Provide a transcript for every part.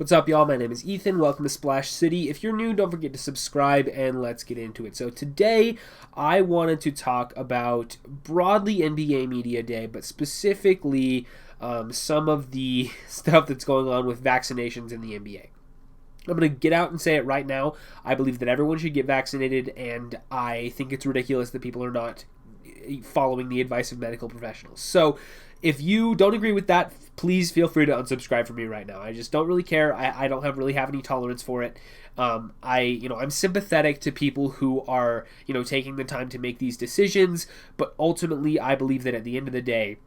What's up, y'all? My name is Ethan. Welcome to Splash City. If you're new, don't forget to subscribe, and let's get into it. So today, I wanted to talk about broadly NBA Media Day, but specifically some of the stuff that's going on with vaccinations in the NBA. I'm going to get out and say it right now. I believe that everyone should get vaccinated, and I think it's ridiculous that people are not following the advice of medical professionals. So if you don't agree with that, please feel free to unsubscribe from me right now. I just don't really care. I don't really have any tolerance for it. I'm sympathetic to people who are, taking the time to make these decisions, but ultimately I believe that at the end of the day,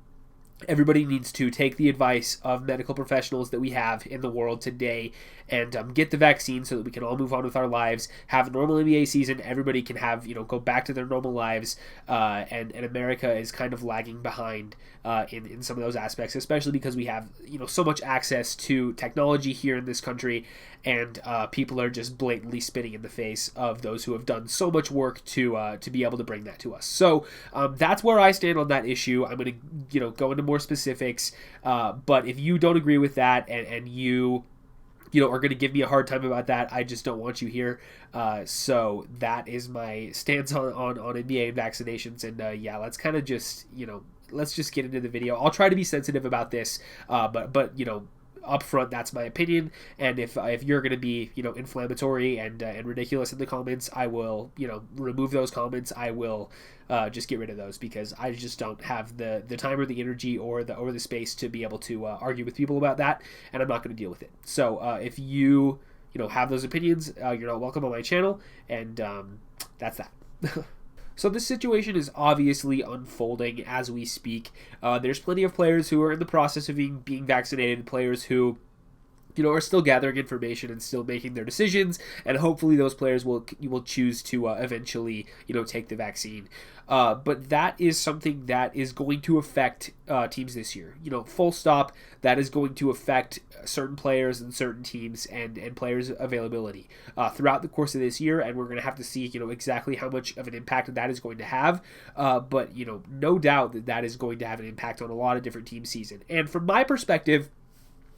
everybody needs to take the advice of medical professionals that we have in the world today and get the vaccine so that we can all move on with our lives, have a normal NBA season, everybody can have, go back to their normal lives, and America is kind of lagging behind in some of those aspects, especially because we have, so much access to technology here in this country, and people are just blatantly spitting in the face of those who have done so much work to be able to bring that to us. So that's where I stand on that issue. I'm going to, go into more specifics, but if you don't agree with that and you are going to give me a hard time about that, I just don't want you here. So that is my stance on NBA and vaccinations. And let's kind of just, let's just get into the video. I'll try to be sensitive about this, but up front, that's my opinion. And if you're going to be, inflammatory and ridiculous in the comments, I will, remove those comments. I will just get rid of those because I just don't have the time or the energy or the space to be able to argue with people about that, and I'm not going to deal with it. So if you have those opinions, you're not welcome on my channel, and that's that. So this situation is obviously unfolding as we speak. There's plenty of players who are in the process of being vaccinated, players who are still gathering information and still making their decisions, and hopefully those players will choose to eventually take the vaccine. But that is something that is going to affect teams this year. Full stop. That is going to affect certain players and certain teams and players' availability throughout the course of this year, and we're going to have to see exactly how much of an impact that is going to have. But no doubt that is going to have an impact on a lot of different team season. And from my perspective,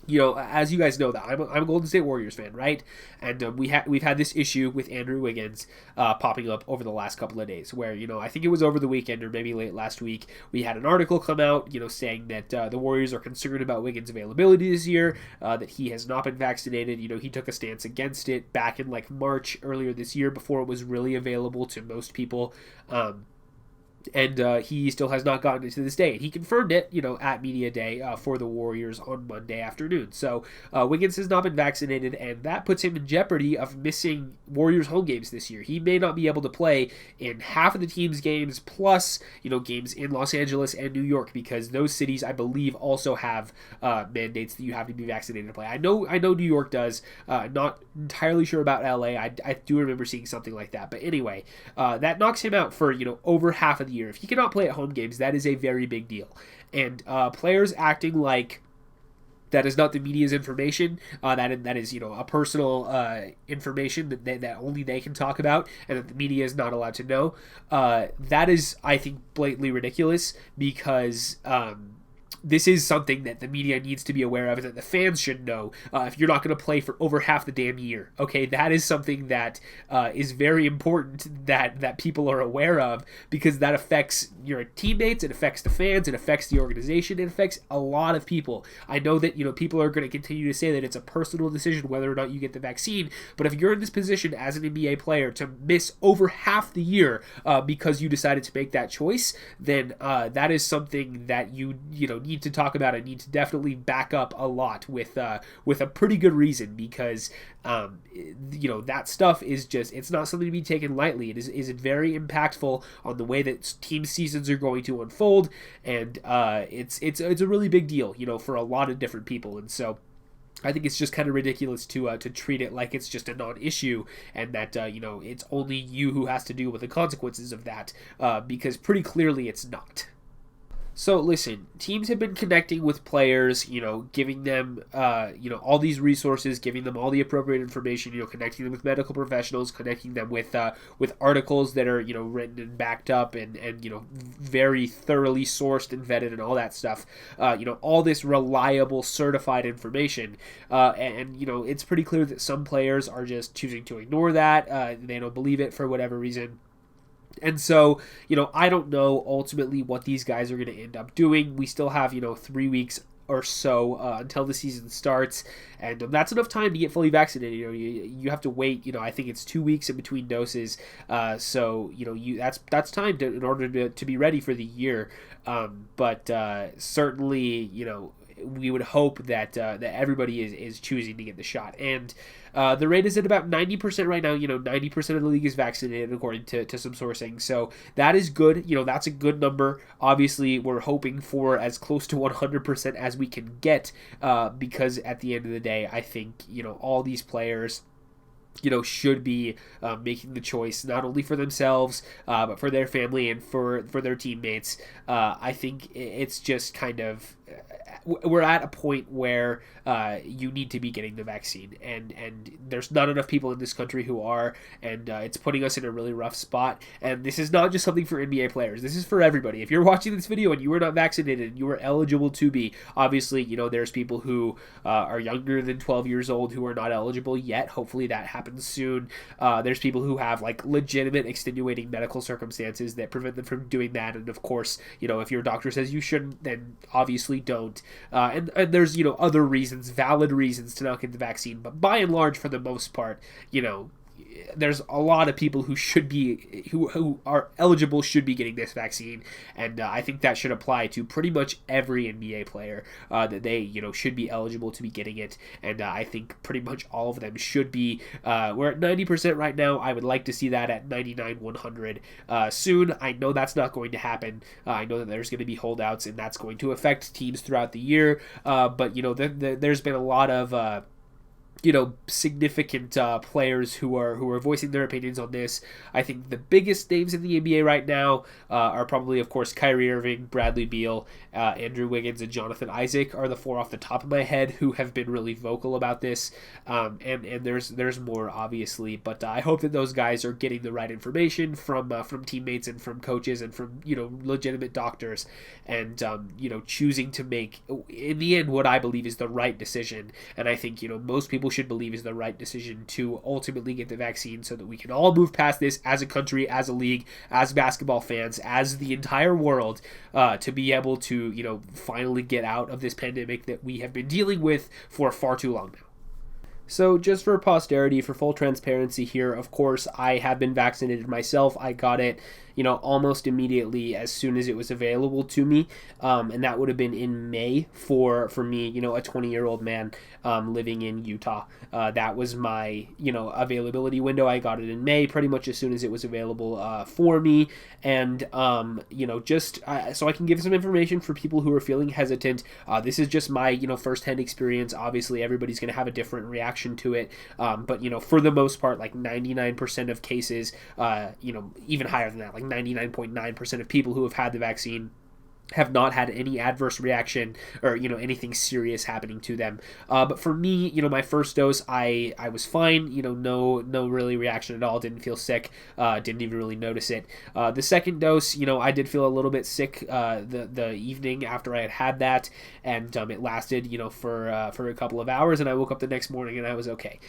as you guys know, that I'm a Golden State Warriors fan, right? And we've had this issue with Andrew Wiggins popping up over the last couple of days, where I think it was over the weekend or maybe late last week, we had an article come out, saying that the Warriors are concerned about Wiggins' availability this year, that he has not been vaccinated. He took a stance against it back in March earlier this year before it was really available to most people. And he still has not gotten it to this day. And he confirmed it, at Media Day for the Warriors on Monday afternoon. So Wiggins has not been vaccinated, and that puts him in jeopardy of missing Warriors home games this year. He may not be able to play in half of the team's games, plus, games in Los Angeles and New York, because those cities, I believe, also have mandates that you have to be vaccinated to play. I know New York does. Not entirely sure about LA. I do remember seeing something like that. But anyway, that knocks him out for, over half of the year. If he cannot play at home games, that is a very big deal. And players acting like that is not the media's information, that is a personal information that only they can talk about and that the media is not allowed to know, that is, I think, blatantly ridiculous, because this is something that the media needs to be aware of and that the fans should know. If you're not going to play for over half the damn year, okay, that is something that is very important that people are aware of, because that affects your teammates, it affects the fans, it affects the organization, it affects a lot of people. I know that people are going to continue to say that it's a personal decision whether or not you get the vaccine, but if you're in this position as an NBA player to miss over half the year because you decided to make that choice, then that is something that you need to talk about and need to definitely back up a lot with a pretty good reason, because that stuff is just, it's not something to be taken lightly. It is very impactful on the way that team seasons are going to unfold, and it's a really big deal for a lot of different people. And so I think it's just kind of ridiculous to treat it like it's just a non-issue, and that it's only you who has to deal with the consequences of that, because pretty clearly it's not. So listen, teams have been connecting with players, giving them, all these resources, giving them all the appropriate information, connecting them with medical professionals, connecting them with articles that are, written and backed up and very thoroughly sourced and vetted and all that stuff. All this reliable, certified information, and it's pretty clear that some players are just choosing to ignore that. They don't believe it for whatever reason. And so, I don't know ultimately what these guys are going to end up doing. We still have, 3 weeks or so until the season starts, and that's enough time to get fully vaccinated. You have to wait. I think it's 2 weeks in between doses, so that's time in order to be ready for the year. But certainly, we would hope that everybody is choosing to get the shot. And the rate is at about 90% right now. 90% of the league is vaccinated according to some sourcing. So that is good. That's a good number. Obviously, we're hoping for as close to 100% as we can get, because at the end of the day, I think, all these players should be making the choice not only for themselves, but for their family and for their teammates. I think it's just kind of, we're at a point where you need to be getting the vaccine, and there's not enough people in this country who are, and it's putting us in a really rough spot. And this is not just something for NBA players. This is for everybody. If you're watching this video and you are not vaccinated and you are eligible to be, obviously, there's people who are younger than 12 years old who are not eligible yet. Hopefully that happens soon. There's people who have legitimate extenuating medical circumstances that prevent them from doing that, and of course, if your doctor says you shouldn't, then obviously don't. And there's other reasons, valid reasons to not get the vaccine, but by and large, for the most part, there's a lot of people who are eligible should be getting this vaccine, and I think that should apply to pretty much every NBA player, that they should be eligible to be getting it, and I think pretty much all of them should be. We're at 90% right now. I would like to see that at 99, 100 soon. I know that's not going to happen. I know that there's going to be holdouts, and that's going to affect teams throughout the year. But there's been a lot of significant players who are voicing their opinions on this. I think the biggest names in the NBA right now are probably, of course, Kyrie Irving, Bradley Beal, Andrew Wiggins, and Jonathan Isaac are the four off the top of my head who have been really vocal about this. And there's more, obviously, but I hope that those guys are getting the right information from teammates and from coaches and from legitimate doctors, and choosing to make, in the end, what I believe is the right decision. And I think most people should believe is the right decision to ultimately get the vaccine, so that we can all move past this as a country, as a league, as basketball fans, as the entire world, to be able to finally get out of this pandemic that we have been dealing with for far too long now. So just for posterity, for full transparency here, of course, I have been vaccinated myself. I got it, almost immediately as soon as it was available to me, and that would have been in May for me, a 20-year-old man living in Utah. That was my, availability window. I got it in May, pretty much as soon as it was available for me, and, just so I can give some information for people who are feeling hesitant. This is just my, firsthand experience. Obviously, everybody's going to have a different reaction to it, but for the most part, 99% of cases, even higher than that, 99.9% of people who have had the vaccine have not had any adverse reaction or anything serious happening to them. But for me, my first dose, I was fine. No really reaction at all. Didn't feel sick. Didn't even really notice it. The second dose, I did feel a little bit sick the evening after I had that, and it lasted for a couple of hours, and I woke up the next morning and I was okay.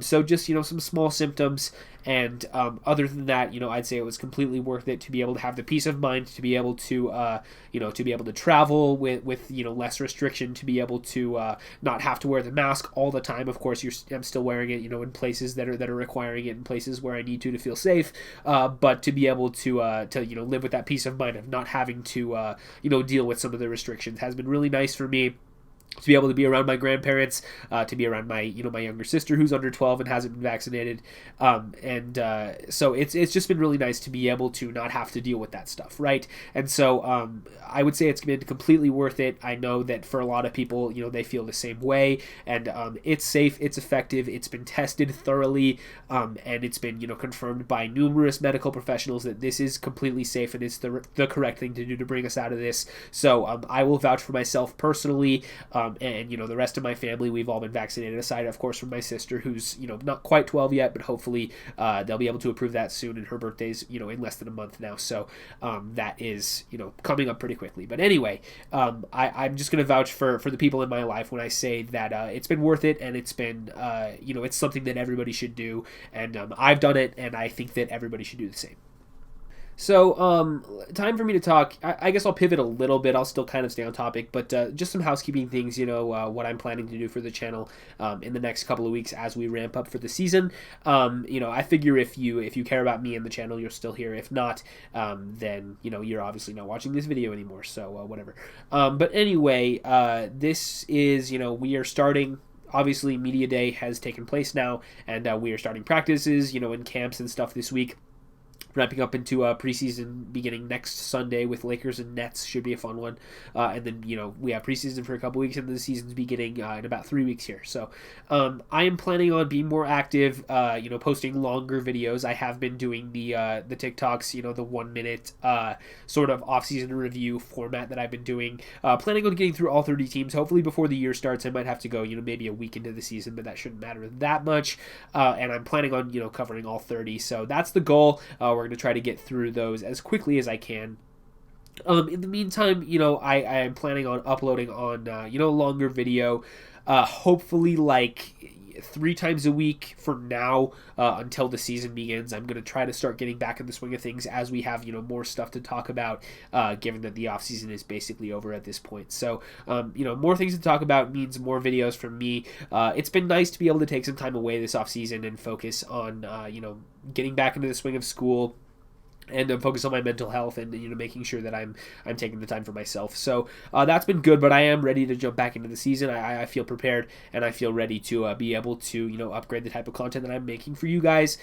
So just some small symptoms. And other than that, I'd say it was completely worth it to be able to have the peace of mind, to be able to, to be able to travel with less restriction, to be able to not have to wear the mask all the time. Of course, I'm still wearing it, in places that are requiring it, in places where I need to feel safe. But to be able to live with that peace of mind of not having to, deal with some of the restrictions has been really nice for me. to be able to be around my grandparents, to be around my my younger sister who's under 12 and hasn't been vaccinated, so it's just been really nice to be able to not have to deal with that stuff, right? And so I would say it's been completely worth it. I know that for a lot of people, they feel the same way, and it's safe, it's effective, it's been tested thoroughly, and it's been confirmed by numerous medical professionals that this is completely safe and it's the correct thing to do to bring us out of this. So I will vouch for myself personally. And the rest of my family, we've all been vaccinated, aside of course from my sister, who's not quite 12 yet, but hopefully they'll be able to approve that soon, and her birthday's in less than a month now, so that is coming up pretty quickly. But anyway, I'm just gonna vouch for the people in my life when I say that it's been worth it, and it's been it's something that everybody should do, and I've done it, and I think that everybody should do the same. So, time for me to talk. I guess I'll pivot a little bit. I'll still kind of stay on topic, but just some housekeeping things, what I'm planning to do for the channel in the next couple of weeks as we ramp up for the season. I figure if you care about me and the channel, you're still here. If not, then, you're obviously not watching this video anymore, so whatever. But anyway, this is, we are starting... Obviously, Media Day has taken place now, and we are starting practices, in camps and stuff this week. Ramping up into preseason beginning next Sunday with Lakers and Nets. Should be a fun one. And then, we have preseason for a couple weeks, and the season's beginning in about 3 weeks here. So I am planning on being more active, posting longer videos. I have been doing the TikToks, the 1 minute sort of off-season review format that I've been doing. Planning on getting through all 30 teams. Hopefully before the year starts. I might have to go, maybe a week into the season, but that shouldn't matter that much. And I'm planning on, covering all 30. So that's the goal. We're going to try to get through those as quickly as I can. In the meantime, I am planning on uploading on, longer video, hopefully like 3 times a week for now until the season begins. I'm going to try to start getting back in the swing of things as we have, more stuff to talk about, given that the off season is basically over at this point. So, more things to talk about means more videos from me. It's been nice to be able to take some time away this off season and focus on, getting back into the swing of school, and focus on my mental health and making sure that I'm taking the time for myself. So that's been good, but I am ready to jump back into the season. I feel prepared, and I feel ready to be able to upgrade the type of content that I'm making for you guys.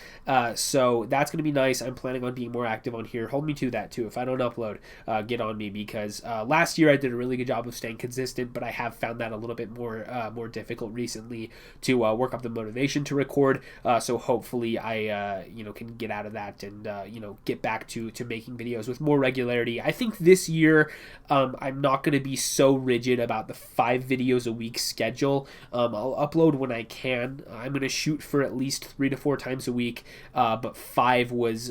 So that's going to be nice. I'm planning on being more active on here. Hold me to that too. If I don't upload, get on me, because last year I did a really good job of staying consistent, but I have found that a little bit more difficult recently to work up the motivation to record. So hopefully I can get out of that and get back to making videos with more regularity. I think this year I'm not going to be so rigid about the 5 videos a week schedule. I'll upload when I can. I'm going to shoot for at least 3 to 4 times a week, but 5 was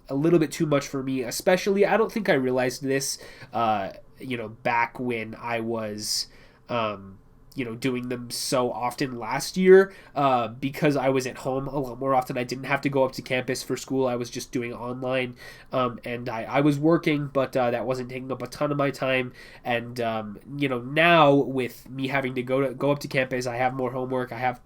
a little bit too much for me, especially. I don't think I realized this back when I was doing them so often last year, because I was at home a lot more often. I didn't have to go up to campus for school. I was just doing online, and I was working, but that wasn't taking up a ton of my time. And now with me having to go up to campus, I have more homework. I have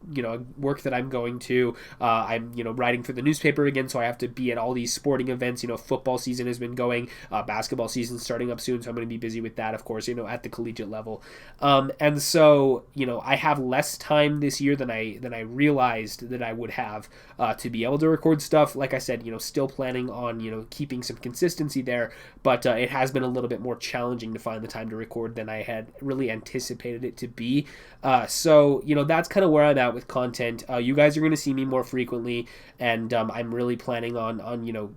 work that I'm going to. I'm writing for the newspaper again, so I have to be at all these sporting events. Football season has been going, basketball season starting up soon, so I'm going to be busy with that, of course, at the collegiate level. And so I have less time this year than I realized that I would have to be able to record stuff. Like I said, still planning on keeping some consistency there, but it has been a little bit more challenging to find the time to record than I had really anticipated it to be. So that's kind of where I'm at with content. You guys are going to see me more frequently, and I'm really planning on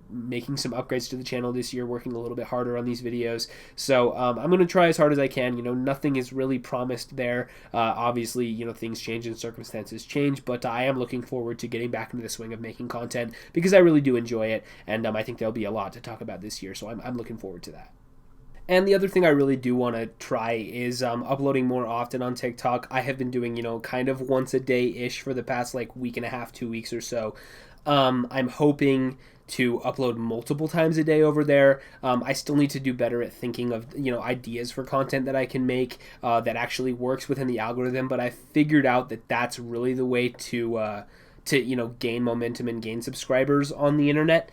making some upgrades to the channel this year, working a little bit harder on these videos. So I'm going to try as hard as I can. Nothing is really promised there. Obviously, things change and circumstances change, but I am looking forward to getting back into the swing of making content because I really do enjoy it, and I think there'll be a lot to talk about this year, so I'm looking forward to that. And the other thing I really do want to try is uploading more often on TikTok. I have been doing, kind of once a day-ish for the past week and a half, 2 weeks or so. I'm hoping to upload multiple times a day over there. I still need to do better at thinking of ideas for content that I can make that actually works within the algorithm, but I figured out that that's really the way to to gain momentum and gain subscribers on the internet,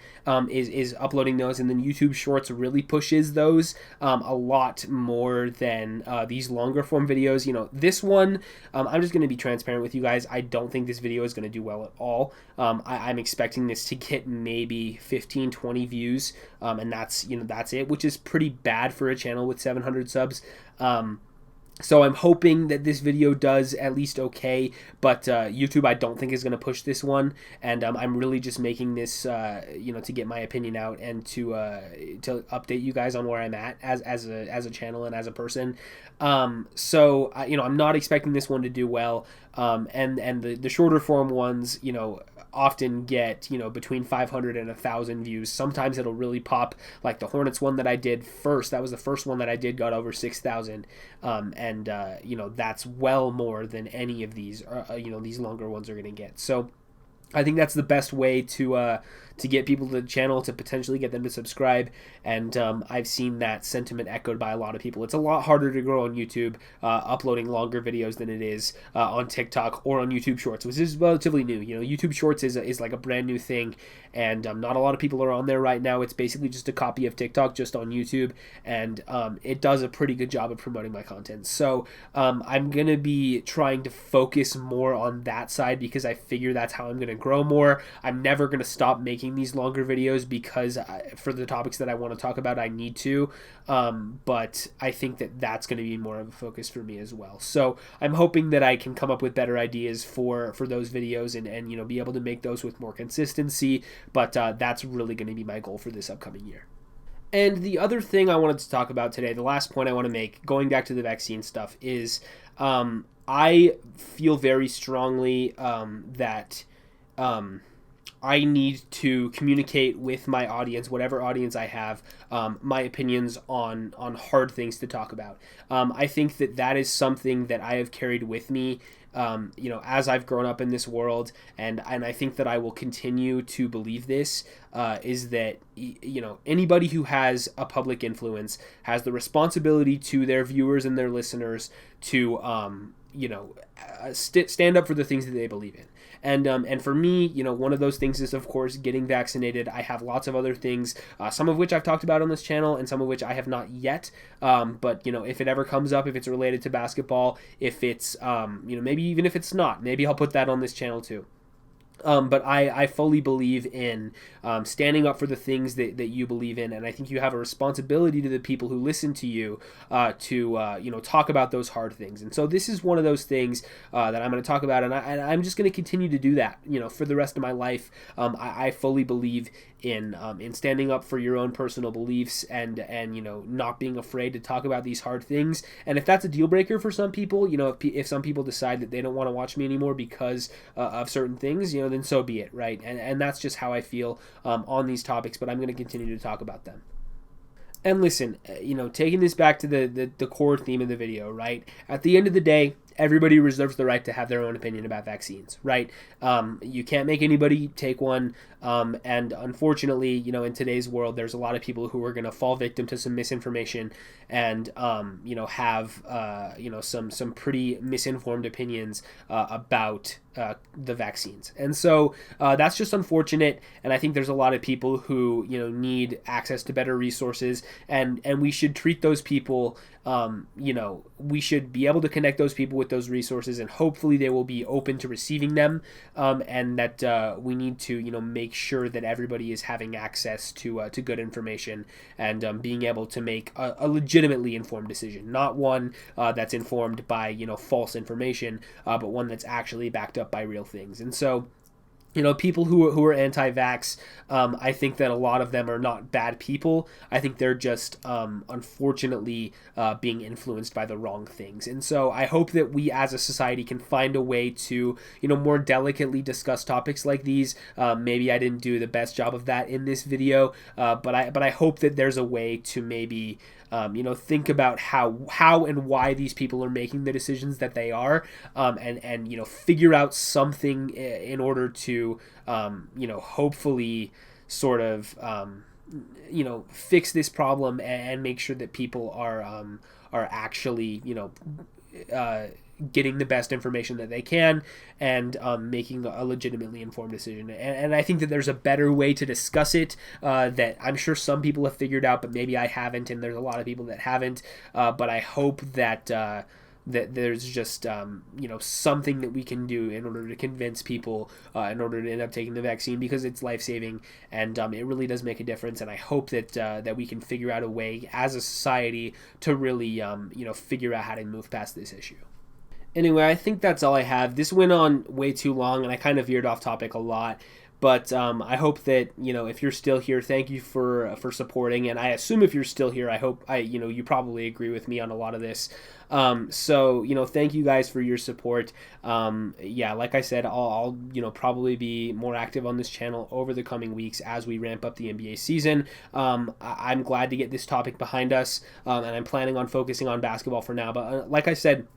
is uploading those, and then YouTube Shorts really pushes those a lot more than these longer form videos. This one, I'm just going to be transparent with you guys. I don't think this video is going to do well at all. I'm expecting this to get maybe 15, 20 views, and that's it, which is pretty bad for a channel with 700 subs. So I'm hoping that this video does at least okay, but YouTube I don't think is going to push this one, and I'm really just making this to get my opinion out and to update you guys on where I'm at as a channel and as a person. So I'm not expecting this one to do well, and the shorter form ones often get between 500 and 1,000 views. Sometimes it'll really pop, like the Hornets one that I did first. That was the first one that I did, got over 6,000, and that's well more than any of these these longer ones are going to get. So I think that's the best way to get people to the channel, to potentially get them to subscribe, and I've seen that sentiment echoed by a lot of people. It's a lot harder to grow on YouTube uploading longer videos than it is on TikTok or on YouTube Shorts, which is relatively new. YouTube Shorts is like a brand new thing, and not a lot of people are on there right now. It's basically just a copy of TikTok, just on YouTube, and it does a pretty good job of promoting my content. So I'm going to be trying to focus more on that side, because I figure that's how I'm going to grow more. I'm never going to stop making these longer videos, because for the topics that I want to talk about, I need to, but I think that that's going to be more of a focus for me as well. So I'm hoping that I can come up with better ideas for those videos, and be able to make those with more consistency, but that's really going to be my goal for this upcoming year. And the other thing I wanted to talk about today, the last point I want to make, going back to the vaccine stuff, is I feel very strongly that I need to communicate with my audience, whatever audience I have, my opinions on hard things to talk about. I think that is something that I have carried with me, as I've grown up in this world, and I think that I will continue to believe this, is that anybody who has a public influence has the responsibility to their viewers and their listeners to stand up for the things that they believe in. And for me, one of those things is, of course, getting vaccinated. I have lots of other things, some of which I've talked about on this channel, and some of which I have not yet. But if it ever comes up, if it's related to basketball, if it's maybe even if it's not, maybe I'll put that on this channel too. But I fully believe in standing up for the things that you believe in, and I think you have a responsibility to the people who listen to you to talk about those hard things. And so this is one of those things that I'm going to talk about, and I'm just going to continue to do that for the rest of my life. I fully believe in standing up for your own personal beliefs, and not being afraid to talk about these hard things. And if that's a deal breaker for some people, if some people decide that they don't want to watch me anymore because of certain things, then so be it, right? And that's just how I feel on these topics, but I'm going to continue to talk about them. And listen, taking this back to the core theme of the video, right? At the end of the day, everybody reserves the right to have their own opinion about vaccines, right? You can't make anybody take one, and unfortunately, in today's world, there's a lot of people who are going to fall victim to some misinformation and, have, some pretty misinformed opinions about the vaccines. And so that's just unfortunate, and I think there's a lot of people who, need access to better resources, and we should treat those people, we should be able to connect those people with those resources, and hopefully they will be open to receiving them, and that we need to make sure that everybody is having access to good information, and being able to make a legitimately informed decision, not one that's informed by false information, but one that's actually backed up by real things. And so people who are anti-vax, I think that a lot of them are not bad people. I think they're just, unfortunately, being influenced by the wrong things. And so I hope that we as a society can find a way to, more delicately discuss topics like these. Maybe I didn't do the best job of that in this video, but I hope that there's a way to maybe think about how and why these people are making the decisions that they are, and figure out something in order to hopefully sort of fix this problem and make sure that people are actually getting the best information that they can and making a legitimately informed decision. And I think that there's a better way to discuss it that I'm sure some people have figured out, but maybe I haven't, and there's a lot of people that haven't. But I hope that that there's just something that we can do in order to convince people in order to end up taking the vaccine, because it's life-saving and it really does make a difference. And I hope that that we can figure out a way as a society to really figure out how to move past this issue. Anyway, I think that's all I have. This went on way too long, and I kind of veered off topic a lot. But I hope that, if you're still here, thank you for supporting. And I assume if you're still here, I hope you probably agree with me on a lot of this. So thank you guys for your support. Like I said, I'll probably be more active on this channel over the coming weeks as we ramp up the NBA season. I'm glad to get this topic behind us, and I'm planning on focusing on basketball for now. But like I said,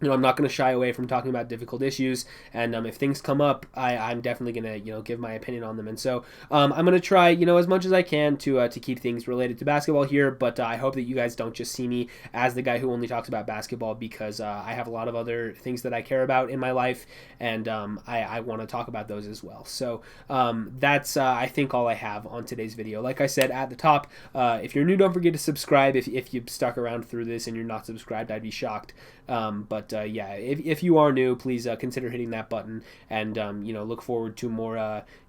I'm not going to shy away from talking about difficult issues, and if things come up, I'm definitely going to give my opinion on them. And so I'm going to try as much as I can to keep things related to basketball here, but I hope that you guys don't just see me as the guy who only talks about basketball, because I have a lot of other things that I care about in my life, and I want to talk about those as well. So that's I think all I have on today's video. Like I said at the top, if you're new, don't forget to subscribe. If you've stuck around through this and you're not subscribed, I'd be shocked. If you are new, please consider hitting that button, and look forward to more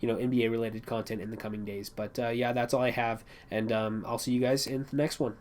NBA related content in the coming days. But that's all I have, and I'll see you guys in the next one.